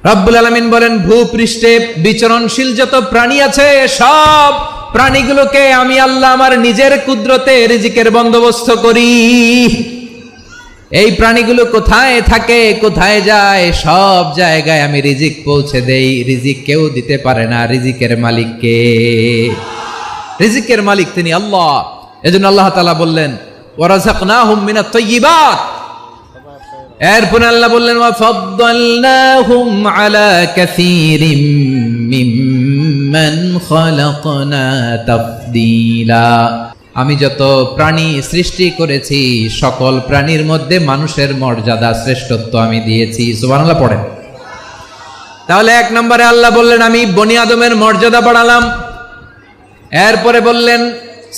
রব্বুল আলামিন বলেন, ভূপৃষ্ঠে বিচরণশীল যত প্রাণী আছে সব প্রাণীগুলোকে আমি আল্লাহ আমার নিজের কুদরতে রিজিকের বন্দোবস্ত করি। এই প্রাণীগুলো কোথায় থাকে, কোথায় যায়, সব জায়গায় আমি রিজিক পৌঁছে দেই। রিজিক কেউ দিতে পারে না, রিজিকের মালিক কে? রিজিকের মালিক তিনি আল্লাহ। এজন্য আল্লাহ তাআলা বললেন, ওয়ারাযাকনাহুম মিনাত তাইয়্যিবাত। এরপর আল্লাহ বললেন, ওয়াফাদ্দালনাহুম আলা কাসীরিম মিম্মান খালাকনা তাফদীলা। আমি যত প্রাণী সৃষ্টি করেছি সকল প্রাণীর মধ্যে মানুষের মর্যাদা শ্রেষ্ঠত্ব আমি দিয়েছি। সুবহানাল্লাহ পড়েন। তাহলে এক নম্বরে আল্লাহ বললেন আমি বনি আদমের মর্যাদা বাড়ালাম। এরপরে বললেন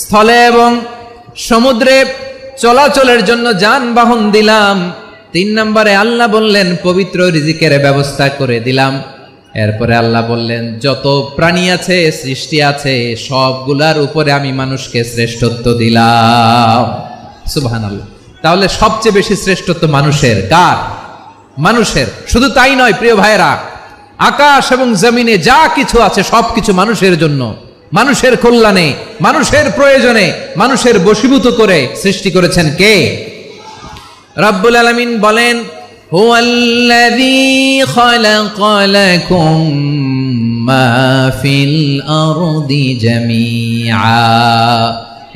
স্থলে এবং সমুদ্রে চলাচলের জন্য যানবাহন দিলাম। 3 নম্বরে আল্লাহ বললেন পবিত্র রিজিকের ব্যবস্থা করে দিলাম। এরপরে আল্লাহ বললেন যত প্রাণী আছে, সৃষ্টি আছে, সবগুলার উপরে আমি মানুষকে শ্রেষ্ঠত্ব দিলাম। সুবহানাল্লাহ। তাহলে সবচেয়ে বেশি শ্রেষ্ঠত্ব মানুষের। কার? মানুষের। শুধু তাই নয় প্রিয় ভাইরা, আকাশ এবং জমিনে যা কিছু আছে সবকিছু মানুষের জন্য, মানুষের কল্যাণে, মানুষের প্রয়োজনে, মানুষের বশীভূত করে সৃষ্টি করেছেন কে? রব্বুল আলামিন বলেন, হুয়াল্লাযী খালাকা লাকুম মা ফিল আরদি জামিআ।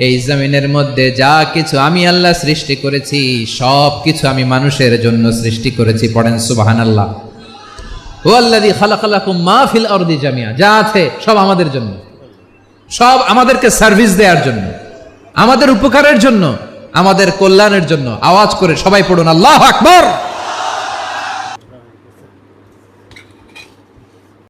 এই জমিনের মধ্যে যা কিছু আমি আল্লাহ সৃষ্টি করেছি সব কিছু আমি মানুষের জন্য সৃষ্টি করেছি। পড়েন সুবহানাল্লাহ। হুয়াল্লাযী খালাকা লাকুম মা ফিল আরদি জামিআ। যা আছে সব আমাদের জন্য, সব আমাদেরকে সার্ভিস দেওয়ার জন্য, আমাদের উপকারের জন্য, আমাদের কল্যাণের জন্য। আওয়াজ করে সবাই পড়ুন আল্লাহু আকবার।